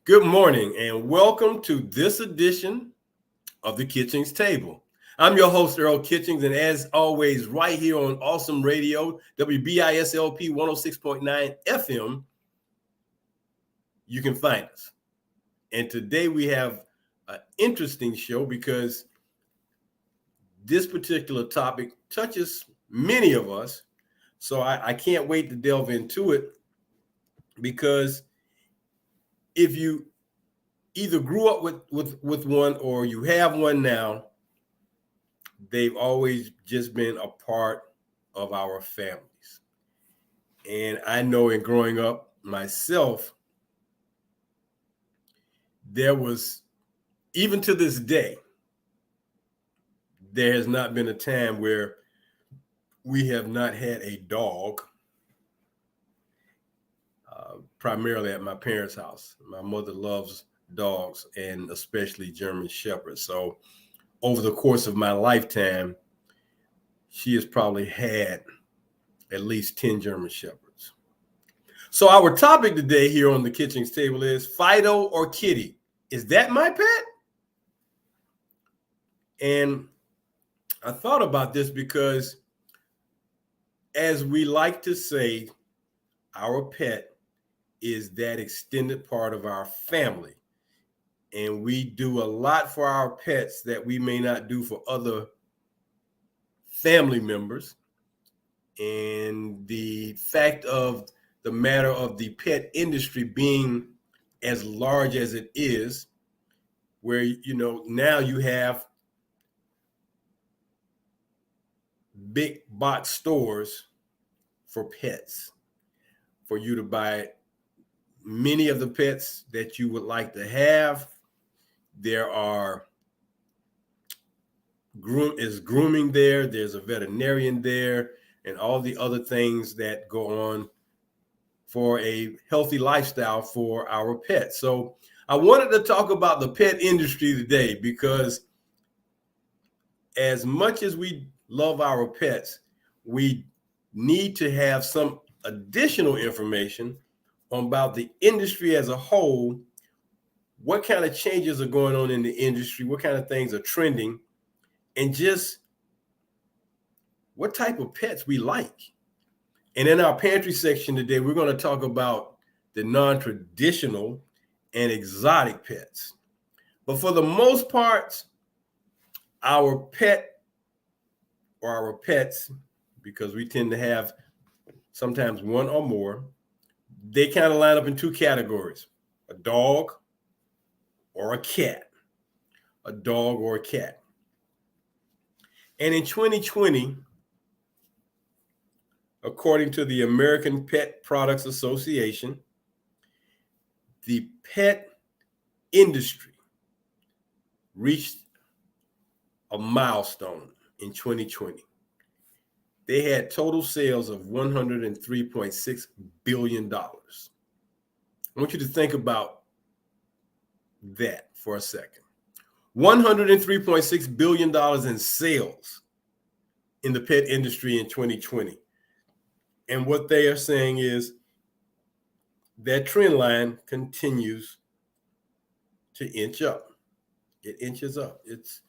Good morning and welcome to this edition of the Kitchings Table. I'm your host, Earl Kitchings, and as always, right here on Awesome Radio, WBISLP 106.9 FM, you can find us. And today we have an interesting show because this particular topic touches many of us. So I can't wait to delve into it because if you either grew up with one or you have one now, they've always just been a part of our families. And I know in growing up myself, there was, even to this day, there has not been a time where we have not had a dog, primarily at my parents' house. My mother loves dogs and especially German Shepherds. So over the course of my lifetime, she has probably had at least 10 German Shepherds. So our topic today here on the Kitchings Table is Fido or Kitty. Is that my pet? And I thought about this because, as we like to say, our pet is that extended part of our family. And we do a lot for our pets that we may not do for other family members. And the fact of the matter of the pet industry being as large as it is, where, now you have big box stores for pets, for you to buy many of the pets that you would like to have. There are grooming there. There's a veterinarian there, and all the other things that go on for a healthy lifestyle for our pets. So I wanted to talk about the pet industry today because as much as we love our pets, we need to have some additional information about the industry as a whole. What kind of changes are going on in the industry? What kind of things are trending? And just what type of pets we like. And in our pantry section today, we're going to talk about the non-traditional and exotic pets. But for the most part, our pet or our pets, because we tend to have sometimes one or more, they kind of line up in two categories: a dog or a cat. A dog or a cat. And in 2020, according to the American Pet Products Association, the pet industry reached a milestone in 2020. They had total sales of $103.6 billion. I want you to think about that for a second. $103.6 billion in sales in the pet industry in 2020. And what they are saying is that trend line continues to inch up. It inches up. It's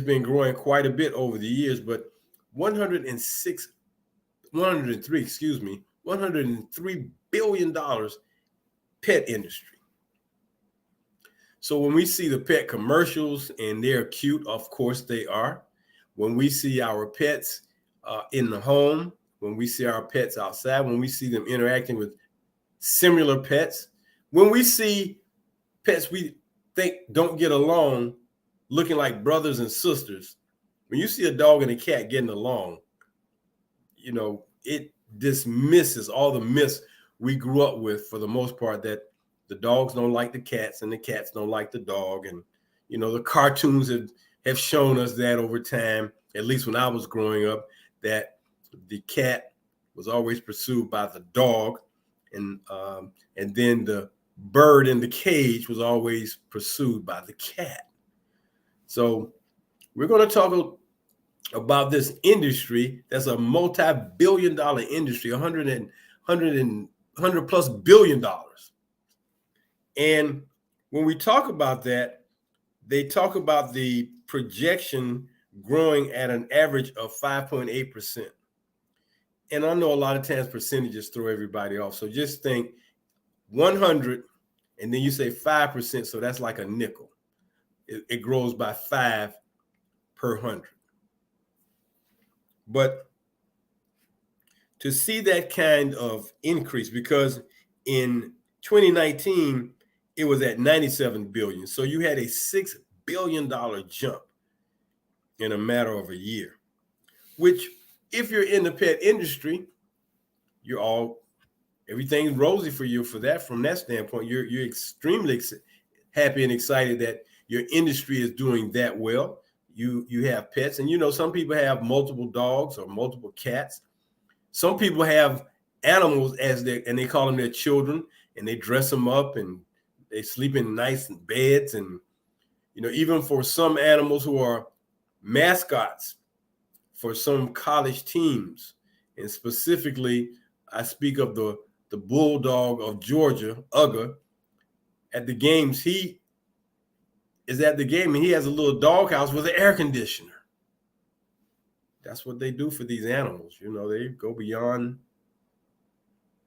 been growing quite a bit over the years, but $103 billion pet industry. So when we see the pet commercials, and they're cute, of course they are. When we see our pets in the home, when we see our pets outside, when we see them interacting with similar pets, when we see pets we think don't get along looking like brothers and sisters, when you see a dog and a cat getting along, it dismisses all the myths we grew up with, for the most part, that the dogs don't like the cats and the cats don't like the dog. And, the cartoons have shown us that over time, at least when I was growing up, that the cat was always pursued by the dog. And then the bird in the cage was always pursued by the cat. So we're going to talk about this industry that's a multi-billion-dollar industry, $100 plus billion. And when we talk about that, they talk about the projection growing at an average of 5.8%. And I know a lot of times percentages throw everybody off. So just think 100, and then you say 5%. So that's like a nickel. It grows by 5 per 100. But to see that kind of increase, because in 2019, it was at 97 billion. So you had a $6 billion jump in a matter of a year, which if you're in the pet industry, everything's rosy for you for that. From that standpoint, you're extremely happy and excited that your industry is doing that well. You have pets, and some people have multiple dogs or multiple cats. Some people have animals and they call them their children, and they dress them up and they sleep in nice beds. And even for some animals who are mascots for some college teams, and specifically I speak of the Bulldog of Georgia, Ugga. At the games, he is at the game and he has a little doghouse with an air conditioner. That's what they do for these animals. They go beyond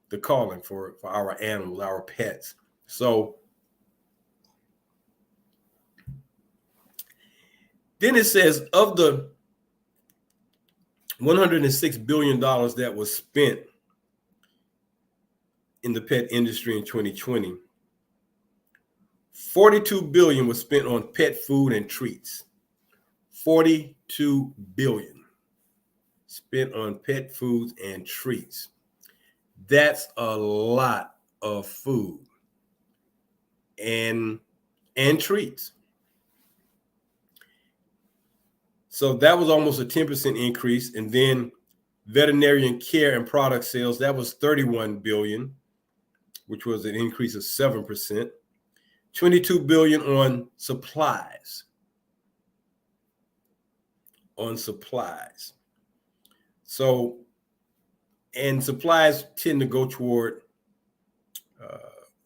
the calling for our animals, our pets. So then it says, of the $106 billion that was spent in the pet industry in 2020, $42 billion was spent on pet food and treats. $42 billion spent on pet foods and treats. That's a lot of food and treats. So that was almost a 10% increase. And then veterinarian care and product sales, that was $31 billion, which was an increase of 7%. $22 billion on supplies. So, and supplies tend to go toward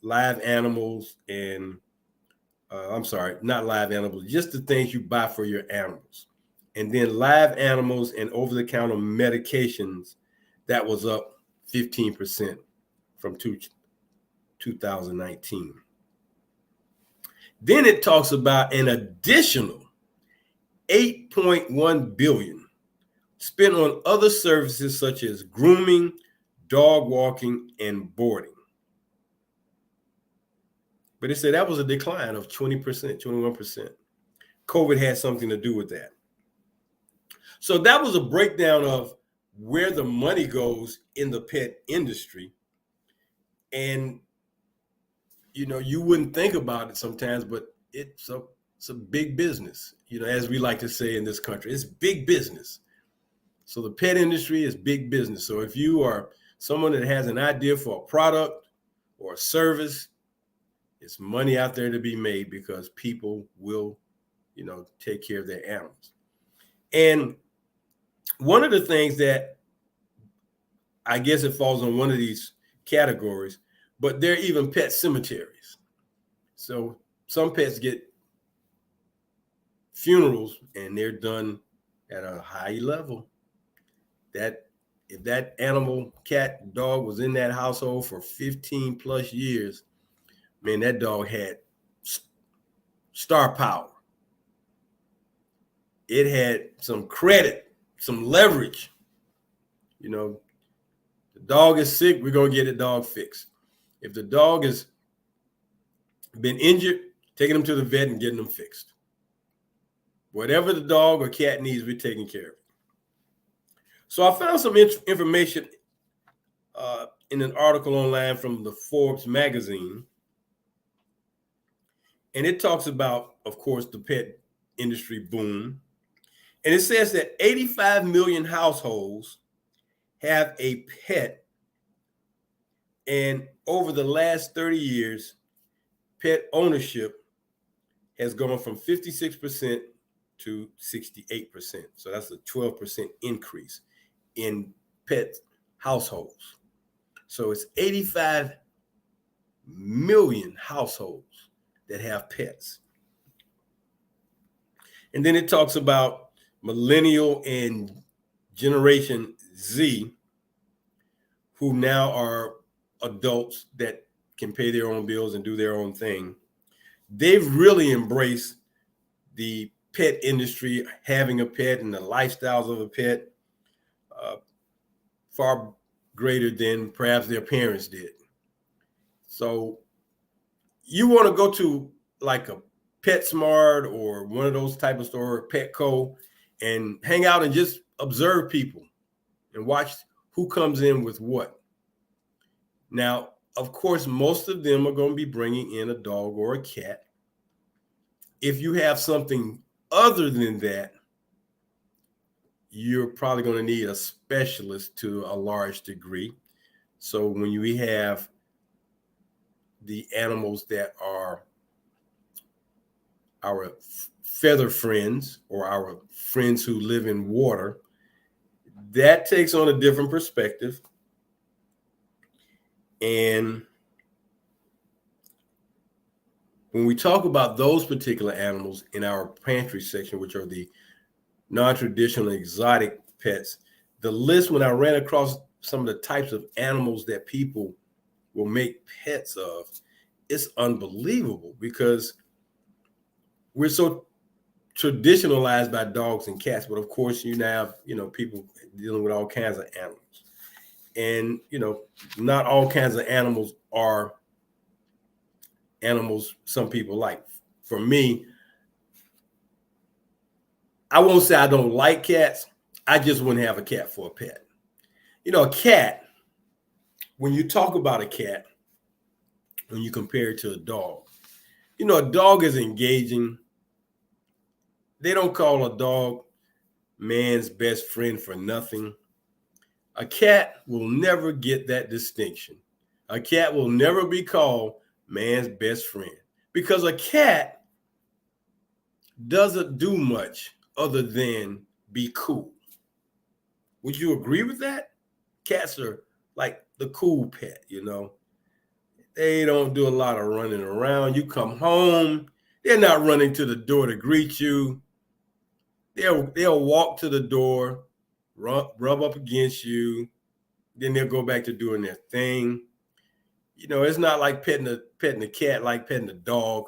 live animals and, not live animals, just the things you buy for your animals. And then live animals and over-the-counter medications, that was up 15% from 2019. Then it talks about an additional $8.1 billion spent on other services such as grooming, dog walking, and boarding. But it said that was a decline of 20%, 21%. COVID had something to do with that. So that was a breakdown of where the money goes in the pet industry. And, you wouldn't think about it sometimes, but it's a big business, as we like to say in this country, it's big business. So the pet industry is big business. So if you are someone that has an idea for a product or a service, it's money out there to be made because people will, take care of their animals. And one of the things that I guess it falls on one of these categories, but there are even pet cemeteries. So some pets get funerals and they're done at a high level. That if that animal, cat, dog was in that household for 15 plus years, man, that dog had star power. It had some credit, some leverage. The dog is sick, we're going to get the dog fixed. If the dog has been injured, taking them to the vet and getting them fixed. Whatever the dog or cat needs, we're taking care of it. So I found some information in an article online from the Forbes magazine. And it talks about, of course, the pet industry boom. And it says that 85 million households have a pet. And over the last 30 years, pet ownership has gone from 56% to 68%. So that's a 12% increase in pet households. So it's 85 million households that have pets. And then it talks about millennial and Generation Z, who now are adults that can pay their own bills and do their own thing. They've really embraced the pet industry, having a pet and the lifestyles of a pet, far greater than perhaps their parents did. So you want to go to like a PetSmart or one of those type of store, Petco, and hang out and just observe people and watch who comes in with what. Now, of course, most of them are going to be bringing in a dog or a cat. If you have something other than that, you're probably going to need a specialist to a large degree. So when we have the animals that are our feather friends or our friends who live in water, that takes on a different perspective. And when we talk about those particular animals in our pantry section, which are the non-traditional exotic pets, the list, when I ran across some of the types of animals that people will make pets of, it's unbelievable because we're so traditionalized by dogs and cats. But of course, you now have, people dealing with all kinds of animals. And, not all kinds of animals are animals some people like. For me, I won't say I don't like cats. I just wouldn't have a cat for a pet. A cat, when you talk about a cat, when you compare it to a dog, a dog is engaging. They don't call a dog man's best friend for nothing. A cat will never get that distinction. A cat will never be called man's best friend because a cat doesn't do much other than be cool. Would you agree with that? Cats are like the cool pet, They don't do a lot of running around. You come home, they're not running to the door to greet you. They'll walk to the door, rub up against you, then they'll go back to doing their thing. It's not like petting a cat like petting a dog.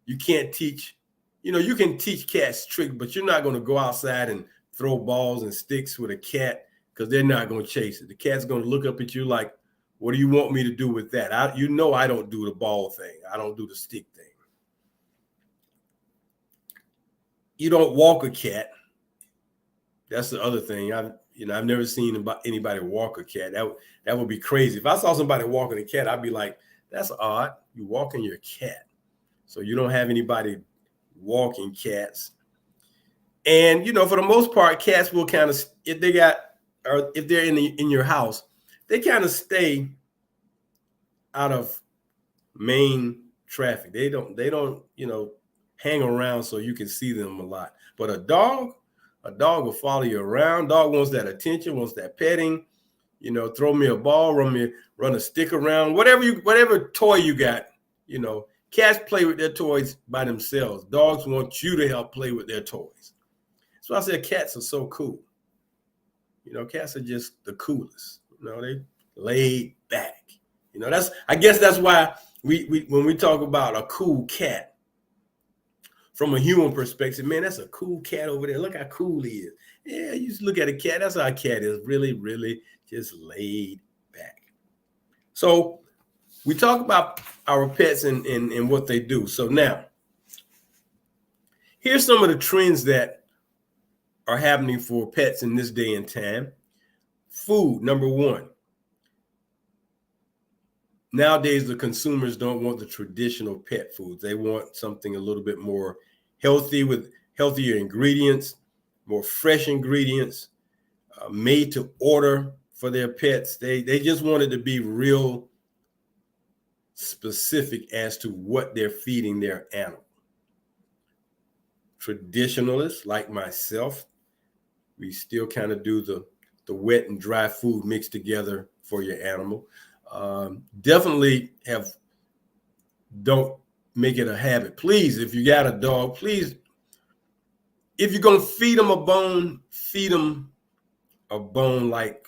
You can't teach, you can teach cats tricks, but you're not going to go outside and throw balls and sticks with a cat because they're not going to chase it. The cat's going to look up at you like, what do you want me to do with that? I don't do the ball thing. I don't do the stick thing. You don't walk a cat. That's the other thing. I've never seen anybody walk a cat. That would be crazy. If I saw somebody walking a cat, I'd be like, that's odd. You walking your cat. So you don't have anybody walking cats. And, for the most part, cats will kind of, if they're in your house, they kind of stay out of main traffic. They don't, hang around so you can see them a lot. But a dog will follow you around. Dog wants that attention, wants that petting, throw me a ball, run a stick around, whatever toy you got, cats play with their toys by themselves. Dogs want you to help play with their toys. So I said cats are so cool. Cats are just the coolest. They laid back. I guess that's why we when we talk about a cool cat, from a human perspective, man, that's a cool cat over there. Look how cool he is. Yeah, you just look at a cat. That's how a cat is, really, really just laid back. So we talk about our pets and what they do. So now, here's some of the trends that are happening for pets in this day and time. Food, number one. Nowadays, the consumers don't want the traditional pet foods. They want something a little bit more healthy with healthier ingredients, more fresh ingredients, made to order for their pets. They just wanted to be real specific as to what they're feeding their animal. Traditionalists like myself, we still kind of do the wet and dry food mixed together for your animal. Definitely don't make it a habit. Please, if you got a dog, please, if you're going to feed them a bone, feed them a bone like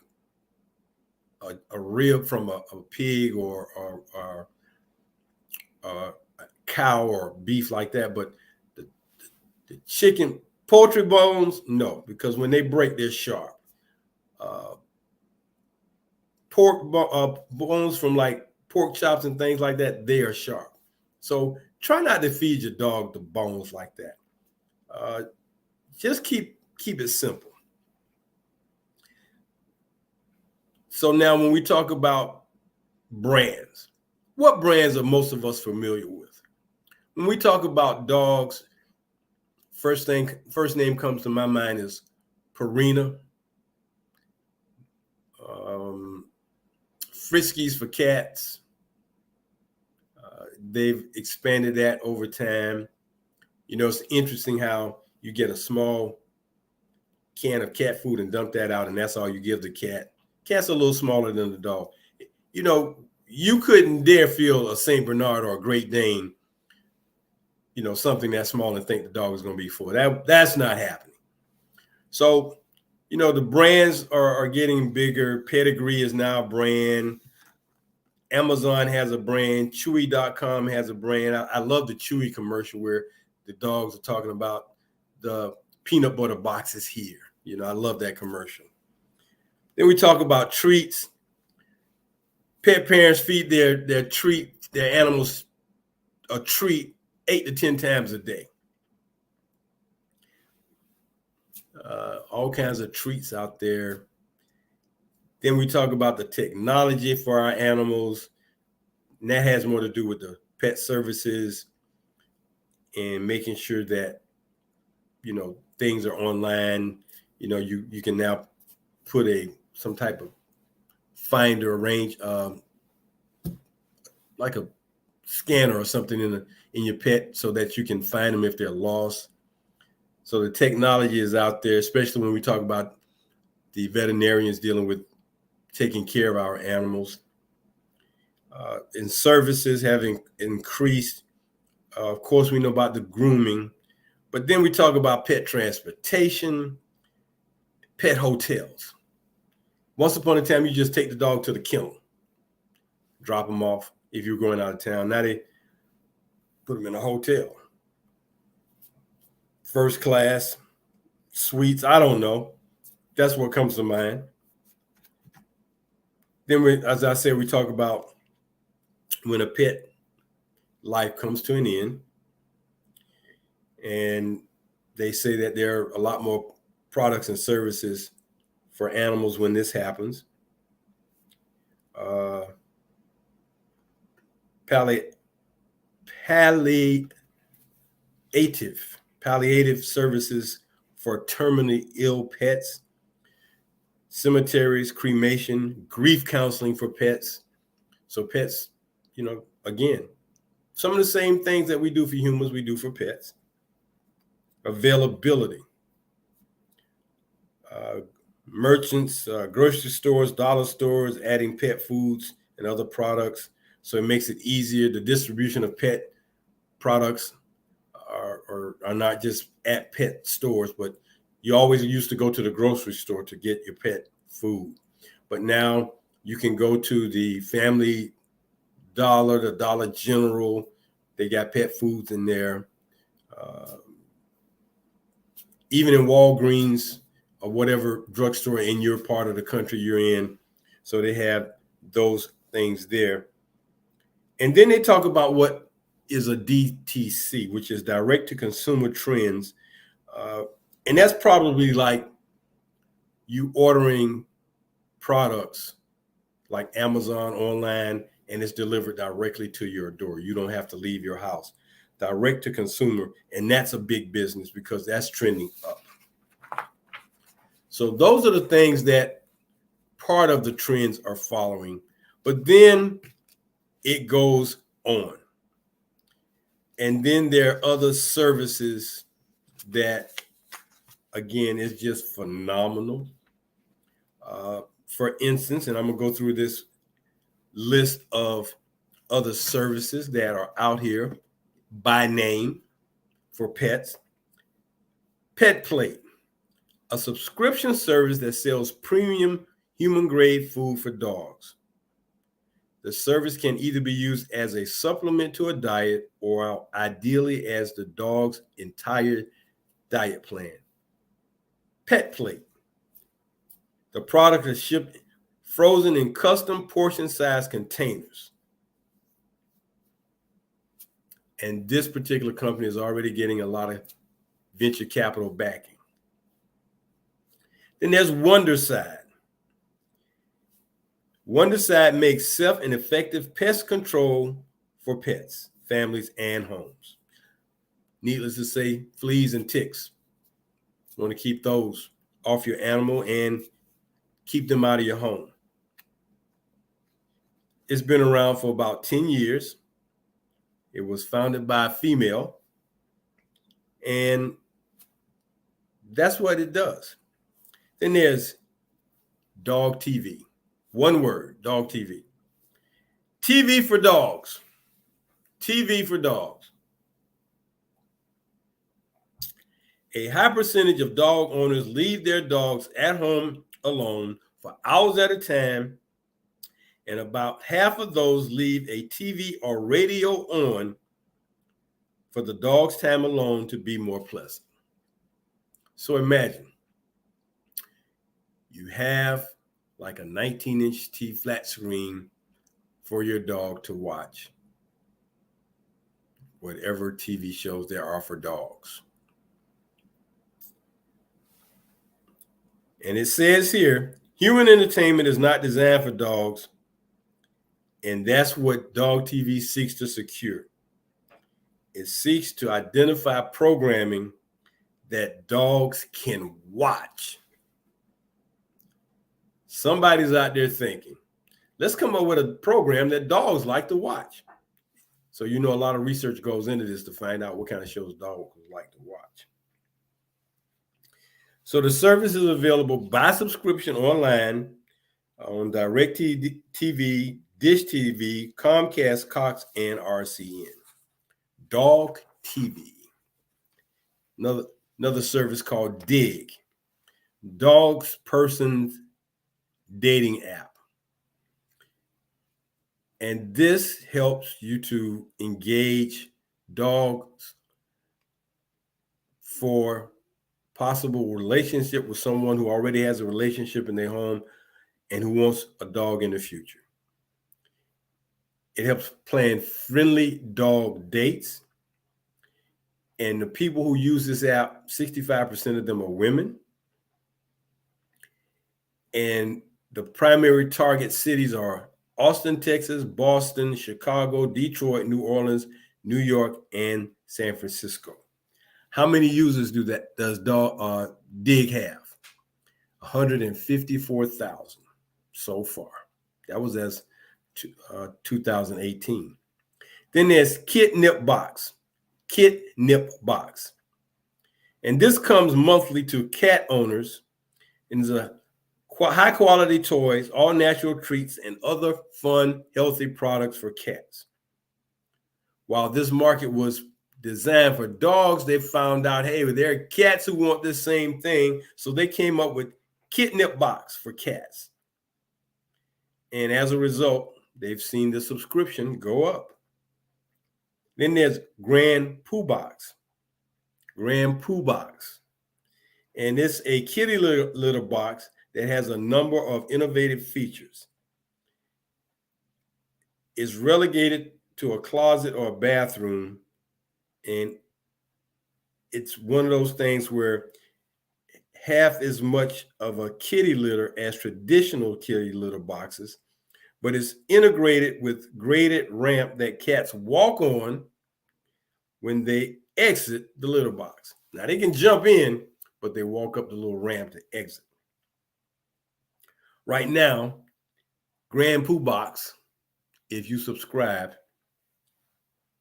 a rib from a pig or a cow or beef like that. But the chicken, poultry bones, no, because when they break, they're sharp. Bones from like pork chops and things like that, they are sharp. So try not to feed your dog the bones like that. Just keep it simple. So now when we talk about brands, what brands are most of us familiar with? When we talk about dogs, first name comes to my mind is Purina, Friskies for cats. They've expanded that over time. You know, it's interesting how you get a small can of cat food and dump that out, and that's all you give the cat. Cat's a little smaller than the dog. You know, you couldn't dare feel a Saint Bernard or a Great Dane, you know, something that small and think the dog is going to be full. That's not happening. So, you know, the brands are getting bigger. Pedigree is now a brand. Amazon has a brand. Chewy.com has a brand. I love the Chewy commercial where the dogs are talking about the peanut butter boxes here. You know, I love that commercial. Then we talk about treats. Pet parents feed their animals a treat 8 to 10 times a day. All kinds of treats out there. Then we talk about the technology for our animals. And that has more to do with the pet services and making sure that, you know, things are online. You know, you can now put some type of finder range, like a scanner or something in your pet so that you can find them if they're lost. So the technology is out there, especially when we talk about the veterinarians dealing with taking care of our animals. And services have increased. Of course, we know about the grooming, but then we talk about pet transportation, pet hotels. Once upon a time, you just take the dog to the kennel, drop them off if you're going out of town. Now they put them in a hotel. First class, suites, I don't know. That's what comes to mind. Then, as I said, we talk about when a pet life comes to an end. And they say that there are a lot more products and services for animals when this happens. Palliative services for terminally ill pets, cemeteries, cremation, grief counseling for pets. So pets, you know, again, some of the same things that we do for humans, we do for pets. Availability. Merchants, grocery stores, dollar stores, adding pet foods and other products. So it makes it easier. The distribution of pet products are not just at pet stores, but you always used to go to the grocery store to get your pet food. But now you can go to the Family Dollar, the Dollar General. They got pet foods in there. Even in Walgreens or whatever drugstore in your part of the country you're in. So they have those things there. And then they talk about what is a DTC, which is direct to consumer trends. And that's probably like you ordering products like Amazon online and it's delivered directly to your door. You don't have to leave your house. Direct to consumer. And that's a big business because that's trending up. So those are the things that part of the trends are following. But then it goes on. And then there are other services that, again, is just phenomenal. For instance, and I'm going to go through this list of other services that are out here by name for pets, Pet Plate, a subscription service that sells premium human-grade food for dogs. The service can either be used as a supplement to a diet or ideally as the dog's entire diet plan. Pet Plate. The product is shipped frozen in custom portion-sized containers. And this particular company is already getting a lot of venture capital backing. Then there's Wonderside. Wonderside makes safe and effective pest control for pets, families, and homes. Needless to say, fleas and ticks. You want to keep those off your animal and keep them out of your home. It's been around for about 10 years. It was founded by a female, and that's what it does. Then there's Dog TV. One word, Dog TV. TV for dogs. TV for dogs. A high percentage of dog owners leave their dogs at home alone for hours at a time, and about half of those leave a TV or radio on for the dog's time alone to be more pleasant. So imagine you have like a 19-inch flat screen for your dog to watch whatever TV shows there are for dogs. And it says here, human entertainment is not designed for dogs, and that's what Dog TV seeks to secure. It seeks to identify programming that dogs can watch. Somebody's out there thinking, let's come up with a program that dogs like to watch. So a lot of research goes into this to find out what kind of shows dogs like to watch. So the service is available by subscription online on DirecTV, Dish TV, Comcast, Cox, and RCN. Dog TV. Another service called Dig. Dogs Persons dating app. And this helps you to engage dogs for possible relationship with someone who already has a relationship in their home and who wants a dog in the future. It helps plan friendly dog dates. And the people who use this app, 65% of them are women. And the primary target cities are Austin, Texas, Boston, Chicago, Detroit, New Orleans, New York, and San Francisco. How many users does Dig have? 154,000 so far. That was as 2018. Then there's Kit Nip Box. And this comes monthly to cat owners, and is a high quality toys, all natural treats, and other fun, healthy products for cats. While this market was designed for dogs, they found out, hey, there are cats who want this same thing. So they came up with Kit Nip Box for cats. And as a result, they've seen the subscription go up. Then there's Grand Poo Box. And it's a kitty litter box that has a number of innovative features. It's relegated to a closet or a bathroom, and it's one of those things where half as much of a kitty litter as traditional kitty litter boxes, but it's integrated with graded ramp that cats walk on when they exit the litter box. Now they can jump in, but they walk up the little ramp to exit. Right now, Grand Poo Box, if you subscribe,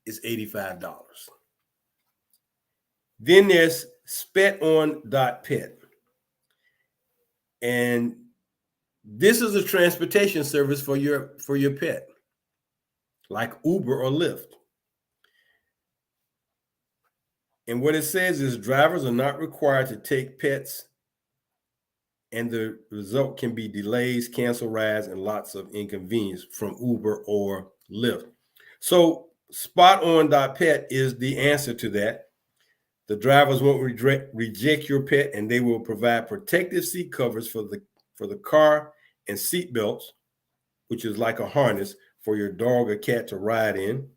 is $85. Then there's SpetOn.pet. And this is a transportation service for your pet, like Uber or Lyft. And what it says is drivers are not required to take pets, and the result can be delays, cancel rides, and lots of inconvenience from Uber or Lyft. So spot-on.pet is the answer to that. The drivers won't reject your pet, and they will provide protective seat covers for the car and seat belts, which is like a harness for your dog or cat to ride in.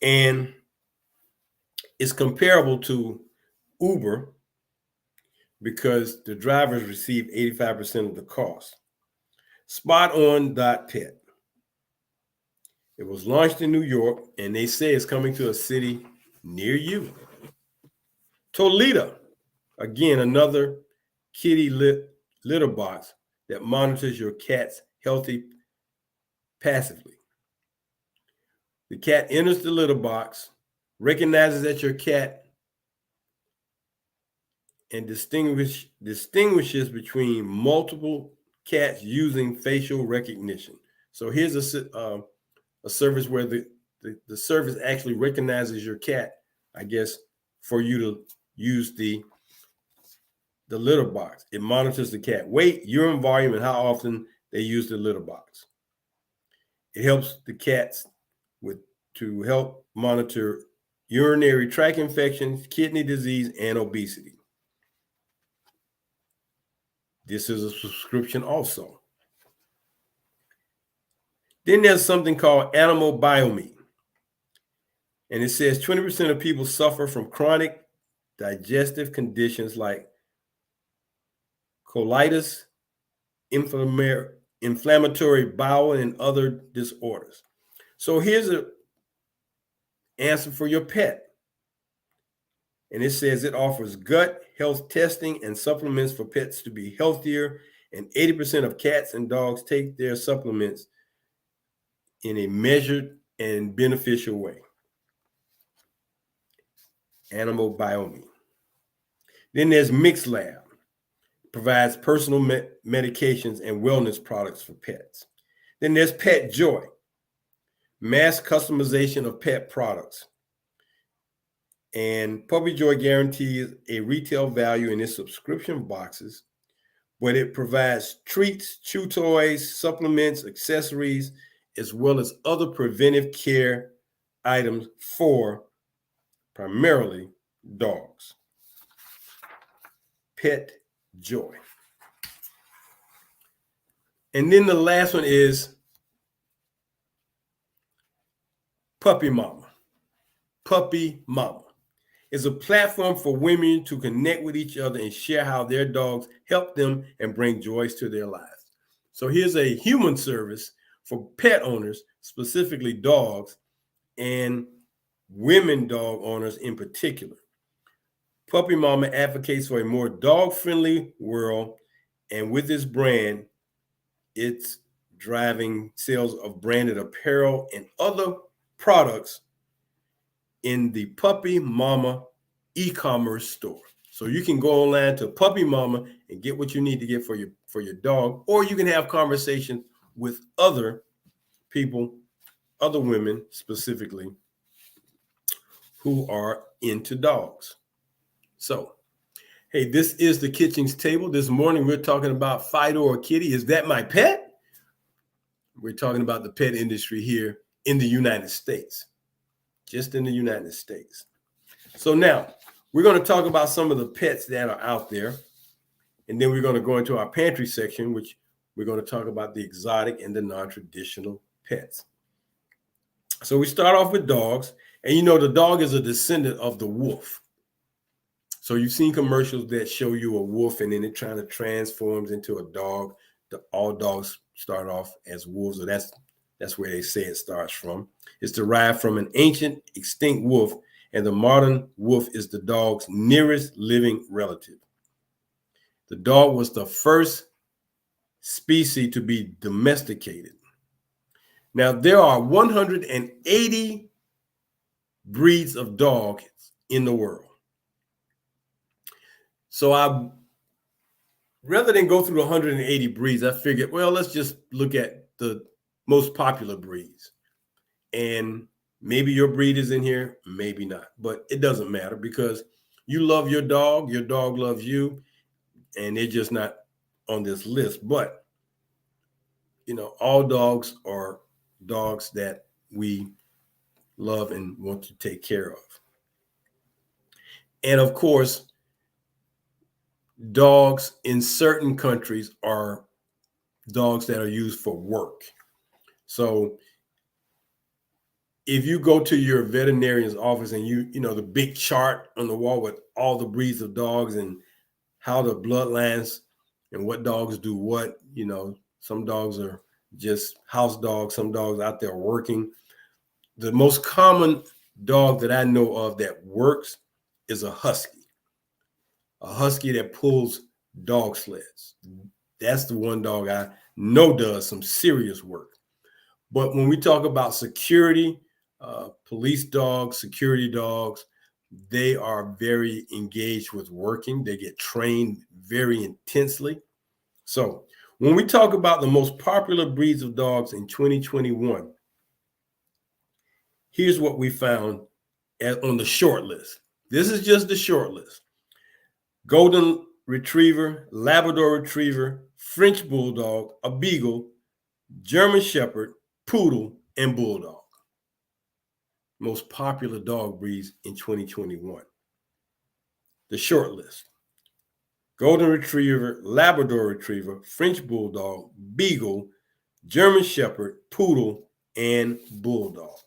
And it's comparable to Uber because the drivers receive 85% of the cost. Spot-on.pet. It was launched in New York, and they say it's coming to a city near you. Toledo, again, another kitty litter box that monitors your cat's healthy passively. The cat enters the litter box, recognizes that your cat, and distinguishes between multiple cats using facial recognition. So here's a service where the service actually recognizes your cat, I guess, for you to use the litter box. It monitors the cat weight, urine volume, and how often they use the litter box. It helps the cats to help monitor urinary tract infections, kidney disease, and obesity. This is a subscription also. Then there's something called Animal Biomeat. And it says 20% of people suffer from chronic digestive conditions like colitis, inflammatory bowel, and other disorders. So here's an answer for your pet. And it says it offers gut health testing and supplements for pets to be healthier. And 80% of cats and dogs take their supplements in a measured and beneficial way. Animal Biomeat. Then there's MixLab. Provides personal medications and wellness products for pets. Then there's Pet Joy. Mass customization of pet products. And Puppy Joy guarantees a retail value in its subscription boxes, but it provides treats, chew toys, supplements, accessories, as well as other preventive care items for primarily dogs. Pet Joy. And then the last one is Puppy Mama. Puppy Mama is a platform for women to connect with each other and share how their dogs help them and bring joy to their lives. So here's a human service for pet owners, specifically dogs and women dog owners in particular. Puppy Mama advocates for a more dog-friendly world, and with this brand, it's driving sales of branded apparel and other products in the Puppy Mama e-commerce store. So you can go online to Puppy Mama and get what you need to get for your dog, or you can have conversations with other people, other women specifically, who are into dogs. So, hey, this is the Kitchings Table. This morning we're talking about Fido or Kitty. Is that my pet? We're talking about the pet industry here in the United States, just in the United States. So now we're going to talk about some of the pets that are out there. And then we're going to go into our pantry section, which we're going to talk about the exotic and the non-traditional pets. So we start off with dogs. And you know, the dog is a descendant of the wolf. So you've seen commercials that show you a wolf and then it trying to transforms into a dog. All dogs start off as wolves, or that's where they say it starts from. It's derived from an ancient extinct wolf, and the modern wolf is the dog's nearest living relative. The dog was the first species to be domesticated. Now, there are 180 breeds of dogs in the world. So rather than go through 180 breeds, I figured, well, let's just look at the most popular breeds. And Maybe your breed is in here, maybe not, but it doesn't matter because you love your dog loves you, and they're just not on this list. But, all dogs are dogs that we love and want to take care of. And of course, dogs in certain countries are dogs that are used for work. So if you go to your veterinarian's office and you know the big chart on the wall with all the breeds of dogs and how the bloodlines and what dogs do what, some dogs are just house dogs, some dogs out there working. The most common dog that I know of that works is a husky that pulls dog sleds. That's the one dog I know does some serious work. But when we talk about security, police dogs, security dogs, they are very engaged with working. They get trained very intensely. So when we talk about the most popular breeds of dogs in 2021, here's what we found on the short list. This is just the short list. Golden Retriever, Labrador Retriever, French Bulldog, a Beagle, German Shepherd, Poodle, and Bulldog. Most popular dog breeds in 2021. The short list: Golden Retriever, Labrador Retriever, French Bulldog, Beagle, German Shepherd, Poodle, and Bulldog.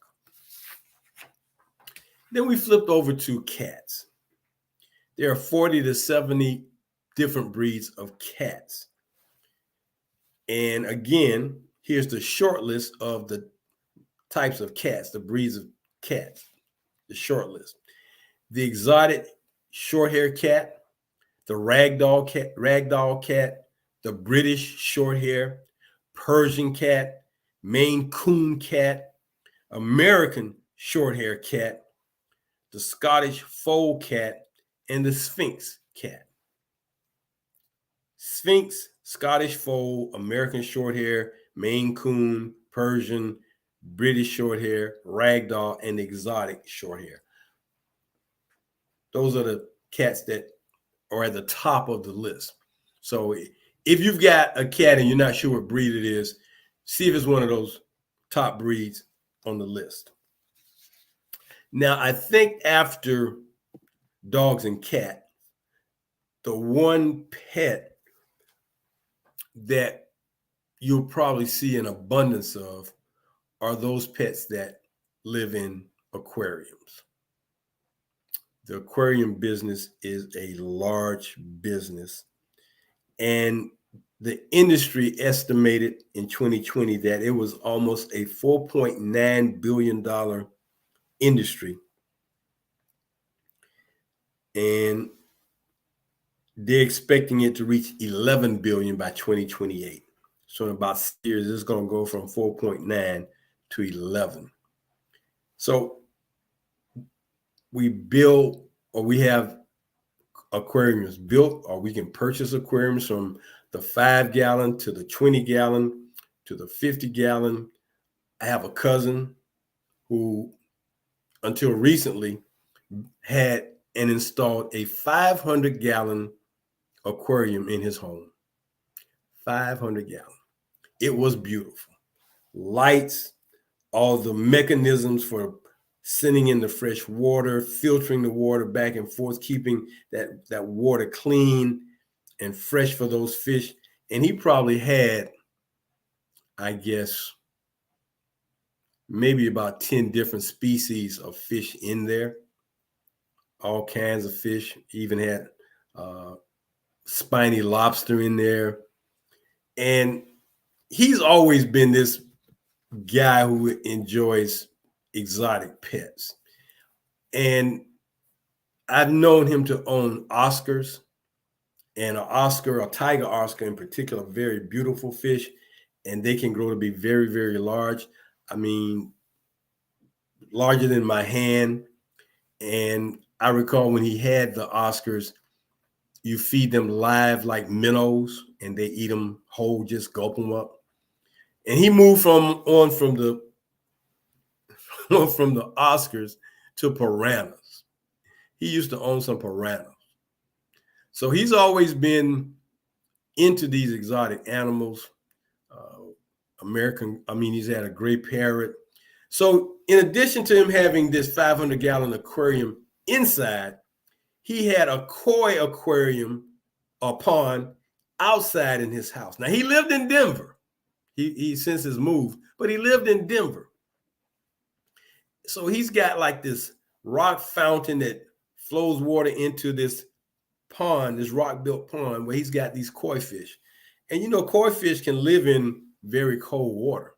Then we flipped over to cats. There are 40 to 70 different breeds of cats. And again, here's the short list of the types of cats, the breeds of cats, the short list. The exotic short-haired cat, the ragdoll cat, the British short-hair, Persian cat, Maine Coon cat, American short-hair cat, the Scottish fold cat, and the Sphinx cat. Sphinx, Scottish fold, American short-hair, Maine Coon, Persian, British short-hair, ragdoll, and exotic short-hair. Those are the cats that are at the top of the list. So if you've got a cat and you're not sure what breed it is, see if it's one of those top breeds on the list. Now, I think after dogs and cats, the one pet that you'll probably see an abundance of are those pets that live in aquariums. The aquarium business is a large business, and the industry estimated in 2020 that it was almost a $4.9 billion industry. And they're expecting it to reach 11 billion by 2028. So in about 6 years, it's going to go from 4.9 to 11. So we have aquariums built, or we can purchase aquariums from the 5-gallon to the 20-gallon to the 50-gallon. I have a cousin who, until recently, had and installed a 500-gallon aquarium in his home. 500-gallon. It was beautiful. Lights, all the mechanisms for sending in the fresh water, filtering the water back and forth, keeping that water clean and fresh for those fish. And he probably had, I guess, maybe about 10 different species of fish in there. All kinds of fish. He even had spiny lobster in there. And he's always been this guy who enjoys exotic pets. And I've known him to own Oscars, and a tiger Oscar in particular, very beautiful fish, and they can grow to be very, very large. I mean, larger than my hand. And I recall when he had the Oscars, you feed them live like minnows, and they eat them whole, just gulp them up. And he moved from the from the Oscars to piranhas. He used to own some piranhas. So he's always been into these exotic animals. He's had a gray parrot. So in addition to him having this 500-gallon aquarium inside, he had a koi aquarium, a pond outside in his house. Now he lived in Denver. He since has moved, but he lived in Denver. So he's got like this rock fountain that flows water into this pond, this rock-built pond, where he's got these koi fish. And you know, koi fish can live in very cold water.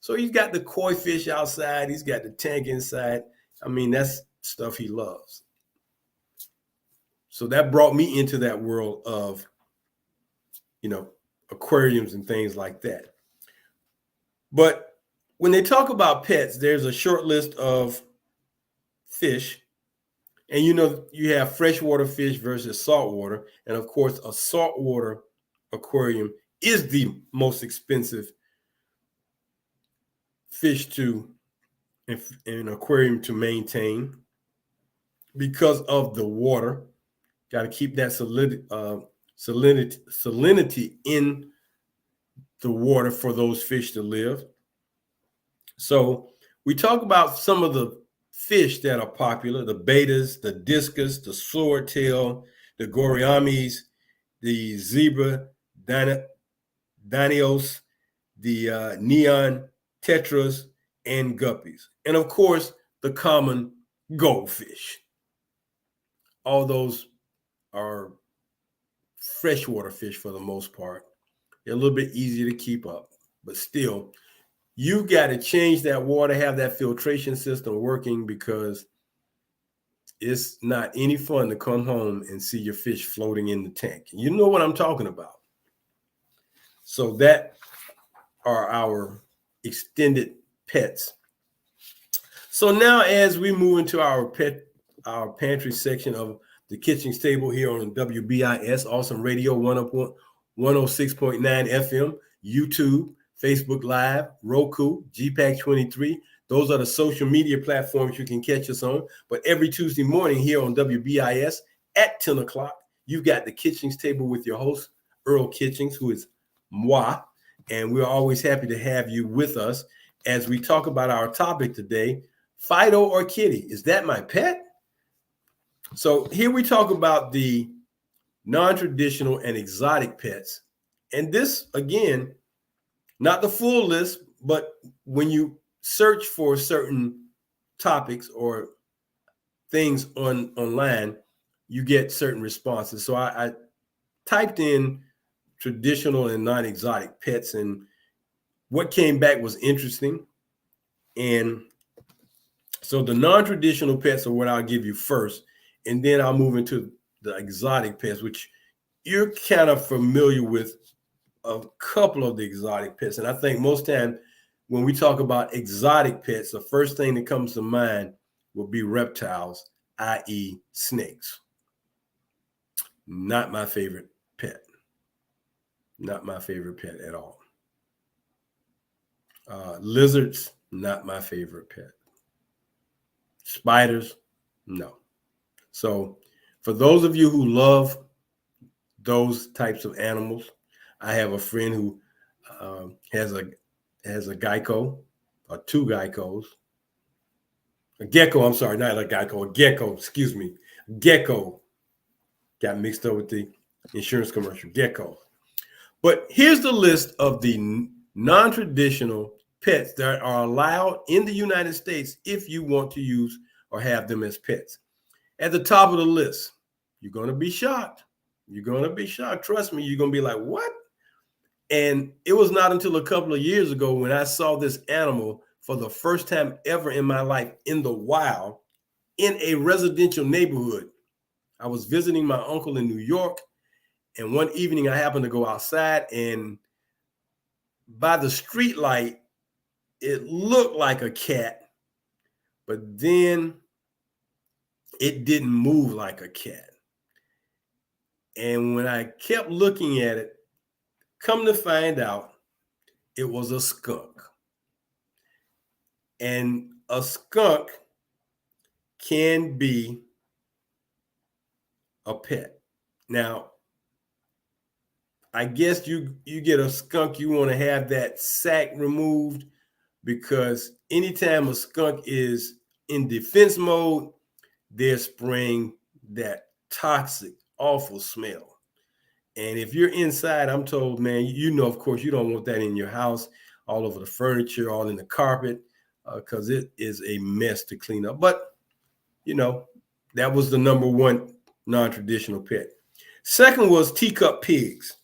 So he's got the koi fish outside. He's got the tank inside. I mean, that's stuff he loves. So that brought me into that world of, aquariums and things like that. But when they talk about pets, there's a short list of fish. And you have freshwater fish versus saltwater. And of course, a saltwater aquarium is the most expensive fish to an aquarium to maintain because of the water. Got to keep that salinity in the water for those fish to live. So we talk about some of the fish that are popular: the betas, the discus, the swordtail, the gouryamis, the zebra, danios, the neon tetras, and guppies. And of course, the common goldfish. All those are freshwater fish for the most part. They're a little bit easier to keep up, but still, you've got to change that water, have that filtration system working, because it's not any fun to come home and see your fish floating in the tank. You know what I'm talking about. So that are our extended pets. So now as we move into our pantry section of the Kitchings Table here on WBIS, Awesome Radio 106.9 FM, YouTube, Facebook Live, Roku, GPAC 23. Those are the social media platforms you can catch us on. But every Tuesday morning here on WBIS at 10 o'clock, you've got the Kitchings Table with your host, Earl Kitchings, who is moi. And we're always happy to have you with us as we talk about our topic today, Fido or Kitty. Is that my pet? So here we talk about the non-traditional and exotic pets. And this, again, not the full list, but when you search for certain topics or things online, you get certain responses. So I typed in traditional and non-exotic pets, and what came back was interesting. And so the non-traditional pets are what I'll give you first, and then I'll move into the exotic pets, which you're kind of familiar with a couple of the exotic pets. And I think most time when we talk about exotic pets, the first thing that comes to mind will be reptiles, i.e. snakes. Not my favorite pet. Not my favorite pet at all. Lizards, not my favorite pet. Spiders, no. So for those of you who love those types of animals, I have a friend who has a gecko, or two geckos. A gecko, I'm sorry, not a gecko, a gecko, excuse me. Gecko. Got mixed up with the insurance commercial, gecko. But here's the list of the non-traditional pets that are allowed in the United States if you want to use or have them as pets. At the top of the list, you're going to be shocked. You're going to be shocked. Trust me, you're going to be like, what? And it was not until a couple of years ago when I saw this animal for the first time ever in my life in the wild in a residential neighborhood. I was visiting my uncle in New York, and one evening I happened to go outside, and by the street light, it looked like a cat, but then it didn't move like a cat. And when I kept looking at it, come to find out, it was a skunk. And a skunk can be a pet. Now, I guess you get a skunk, you want to have that sack removed, because anytime a skunk is in defense mode, they're spraying that toxic, awful smell. And if you're inside, I'm told, man, of course, you don't want that in your house, all over the furniture, all in the carpet, because it is a mess to clean up. But, that was the number one non-traditional pet. Second was teacup pigs.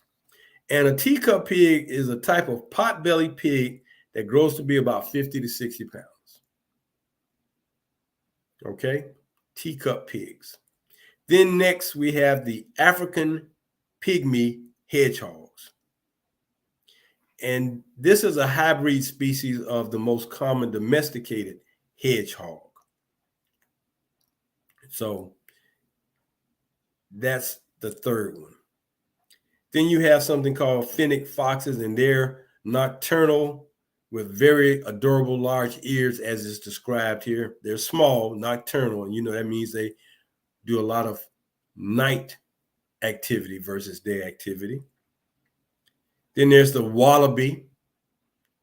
And a teacup pig is a type of pot-bellied pig that grows to be about 50 to 60 pounds. Okay? Teacup pigs. Then next we have the African pygmy hedgehogs. And this is a hybrid species of the most common domesticated hedgehog. So that's the third one. Then you have something called fennec foxes, and they're nocturnal with very adorable large ears, as is described here. They're small, nocturnal, and that means they do a lot of night activity versus day activity. Then there's the wallaby,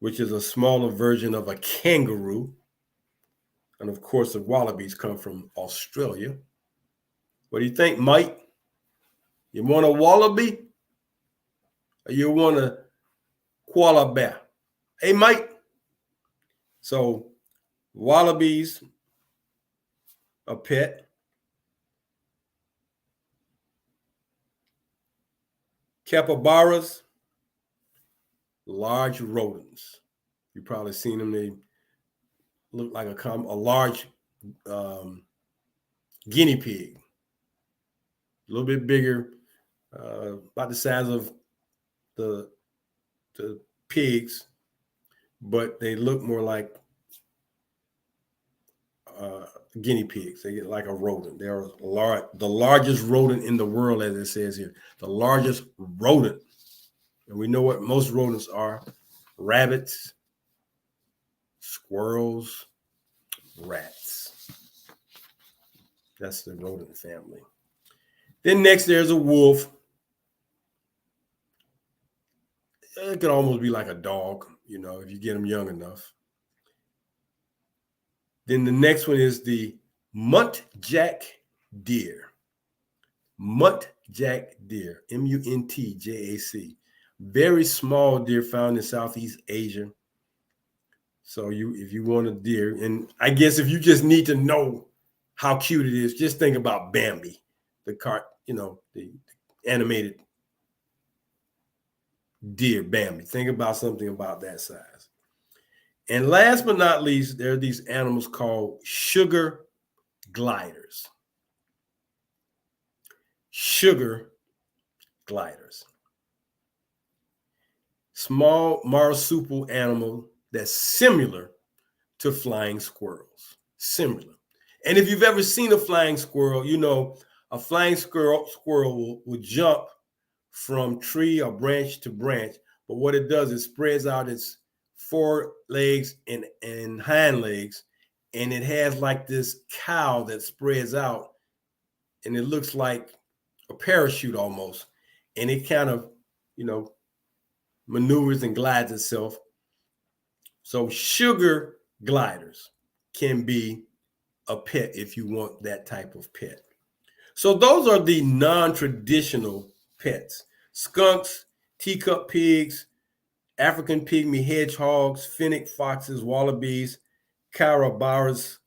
which is a smaller version of a kangaroo. And of course, the wallabies come from Australia. What do you think, Mike? You want a wallaby? Or you want a koala bear? Hey, Mike. So, wallabies, a pet. Capybaras, large rodents. You've probably seen them. They look like a large guinea pig, a little bit bigger, about the size of the pigs, but they look more like guinea pigs. They get like a rodent. They're the largest rodent in the world, as it says here, the largest rodent. And we know what most rodents are: rabbits, squirrels, rats. That's the rodent family. Then next there's a wolf. It could almost be like a dog, if you get them young enough. Then the next one is the muntjac deer. Muntjac deer, Muntjac. Very small deer found in Southeast Asia. So if you want a deer, and I guess if you just need to know how cute it is, just think about Bambi, the animated deer Bambi. Think about something about that size. And last but not least, there are these animals called sugar gliders. Sugar gliders. Small marsupial animal that's similar to flying squirrels. Similar. And if you've ever seen a flying squirrel, a flying squirrel will jump from tree or branch to branch. But what it does is spreads out its fore legs and hind legs, and it has like this cowl that spreads out, and it looks like a parachute almost, and it kind of maneuvers and glides itself. So sugar gliders can be a pet if you want that type of pet. So those are the non-traditional pets: skunks, teacup pigs, African pygmy hedgehogs, fennec foxes, wallabies, capybaras,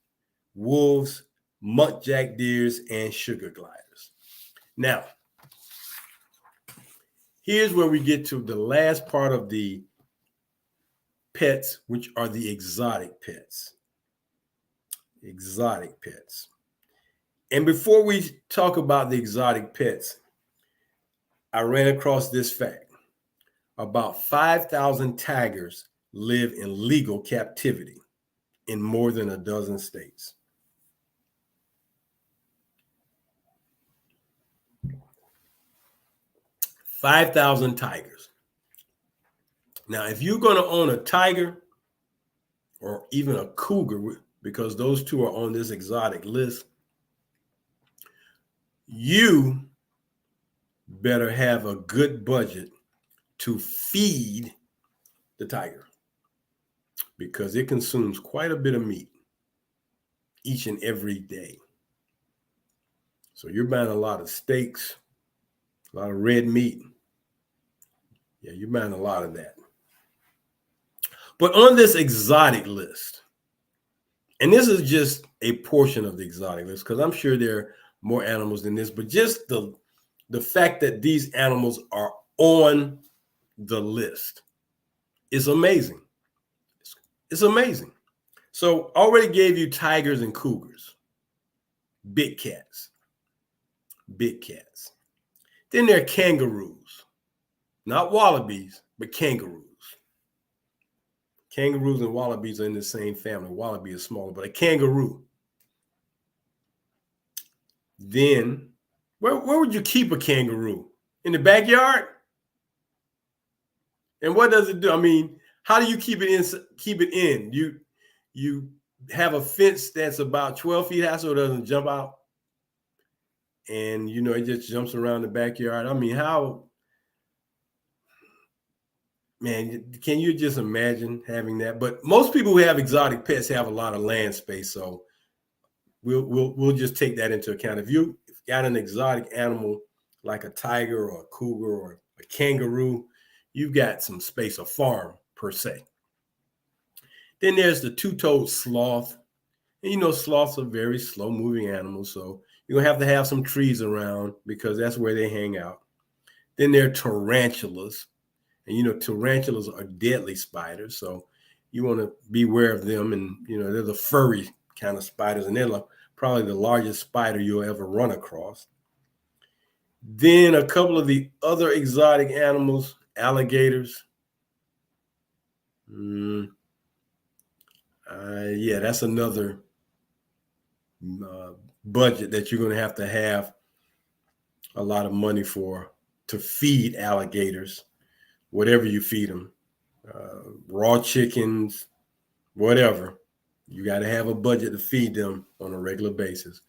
wolves, muntjac deers, and sugar gliders. Now, here's where we get to the last part of the pets, which are the exotic pets. Exotic pets. And before we talk about the exotic pets, I ran across this fact. About 5,000 tigers live in legal captivity in more than a dozen states. $5,000 tigers. Now, if you're going to own a tiger or even a cougar, because those two are on this exotic list, you better have a good budget to feed the tiger, because it consumes quite a bit of meat each and every day. So you're buying a lot of steaks, a lot of red meat. Yeah, you're buying a lot of that. But on this exotic list, and this is just a portion of the exotic list, because I'm sure there are more animals than this, but just the fact that these animals are on the list is amazing. It's amazing. So already gave you tigers and cougars, big cats, big cats. Then there are kangaroos, not wallabies, but kangaroos. Kangaroos and wallabies are in the same family. Wallaby is smaller, but a kangaroo. Then, where would you keep a kangaroo? In the backyard? And what does it do? I mean, how do you keep it in? Keep it in. You have a fence that's about 12 feet high so it doesn't jump out. And, it just jumps around the backyard. I mean, how, man, can you just imagine having that? But most people who have exotic pets have a lot of land space. So we'll just take that into account. If you got an exotic animal like a tiger or a cougar or a kangaroo, you've got some space, a farm per se. Then there's the two-toed sloth. And sloths are very slow-moving animals, so you're going to have some trees around because that's where they hang out. Then there are tarantulas. And, tarantulas are deadly spiders, so you want to beware of them. And, they're the furry kind of spiders, and they're probably the largest spider you'll ever run across. Then a couple of the other exotic animals, alligators. Yeah, that's another budget that you're going to have a lot of money to feed alligators, whatever you feed them, raw chickens, whatever. You got to have a budget to feed them on a regular basis.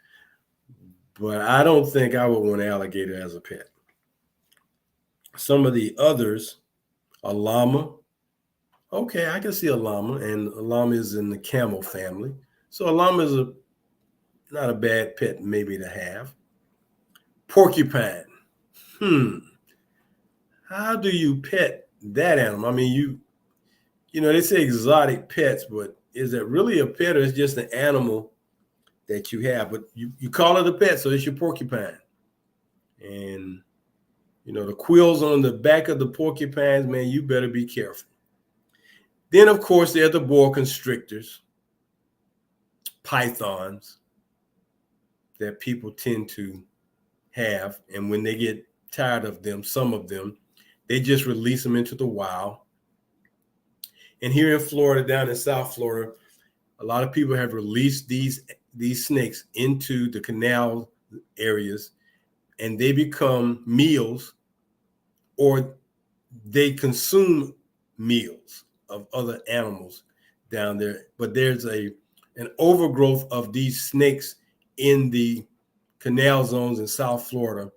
But I don't think I would want an alligator as a pet. Some of the others, a llama. Okay, I can see a llama, and a llama is in the camel family. So a llama is not a bad pet maybe to have. Porcupine. How do you pet that animal? I mean, they say exotic pets, but is it really a pet or is it just an animal that you have? But you call it a pet, so it's your porcupine. And, the quills on the back of the porcupines, man, you better be careful. Then, of course, there are the boa constrictors, pythons that people tend to have. And when they get tired of them, some of them, they just release them into the wild. And here in Florida, down in South Florida, a lot of people have released these snakes into the canal areas, and they become meals, or they consume meals of other animals down there. But there's an overgrowth of these snakes in the canal zones in South Florida,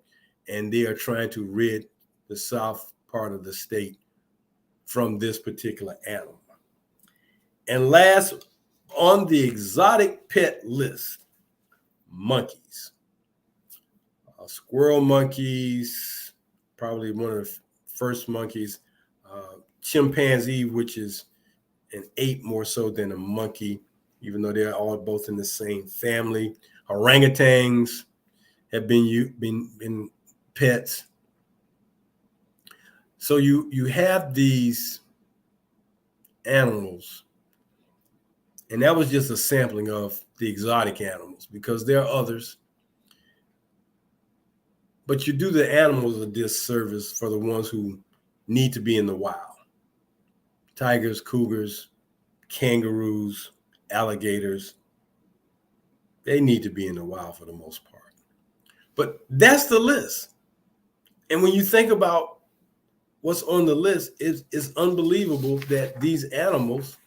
and they are trying to rid the south part of the state from this particular animal. And last on the exotic pet list, monkeys. Squirrel monkeys, probably one of the first monkeys. Chimpanzee, which is an ape more so than a monkey, even though they're all both in the same family. Orangutans have been pets. So you have these animals, and that was just a sampling of the exotic animals, because there are others. But you do the animals a disservice for the ones who need to be in the wild. Tigers, cougars, kangaroos, alligators, they need to be in the wild for the most part. But that's the list. And when you think about what's on the list, it's unbelievable that these animals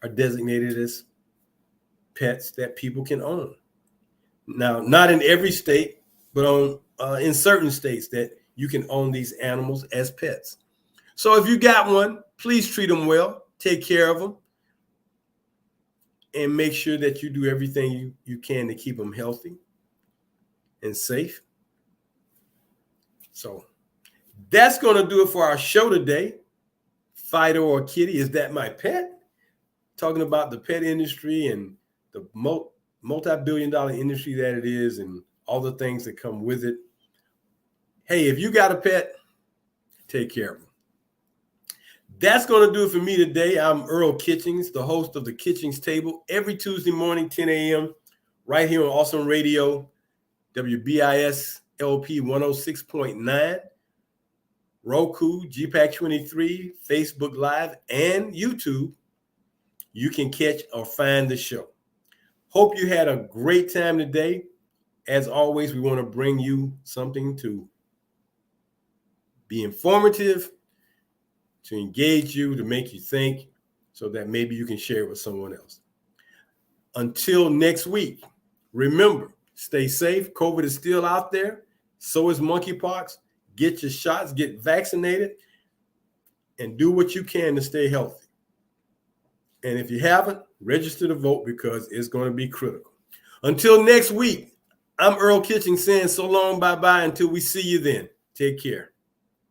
are designated as pets that people can own. Now, not in every state, but in certain states that you can own these animals as pets. So if you got one, please treat them well, take care of them, and make sure that you do everything you can to keep them healthy and safe. So that's going to do it for our show today. Fido or Kitty, is that my pet? Talking about the pet industry and the multi-billion-dollar industry that it is and all the things that come with it. Hey, if you got a pet, take care of them. That's going to do it for me today. I'm Earl Kitchings, the host of the Kitchings Table, every Tuesday morning, 10 a.m., right here on Awesome Radio, WBIS LP 106.9, Roku, GPAC 23, Facebook Live, and YouTube. You can catch or find the show. Hope you had a great time today. As always, we want to bring you something to be informative, to engage you, to make you think, so that maybe you can share it with someone else. Until next week, remember, stay safe. COVID is still out there. So is monkeypox. Get your shots, get vaccinated, and do what you can to stay healthy. And if you haven't, register to vote because it's going to be critical. Until next week, I'm Earl Kitchings saying so long, bye-bye, until we see you then. Take care.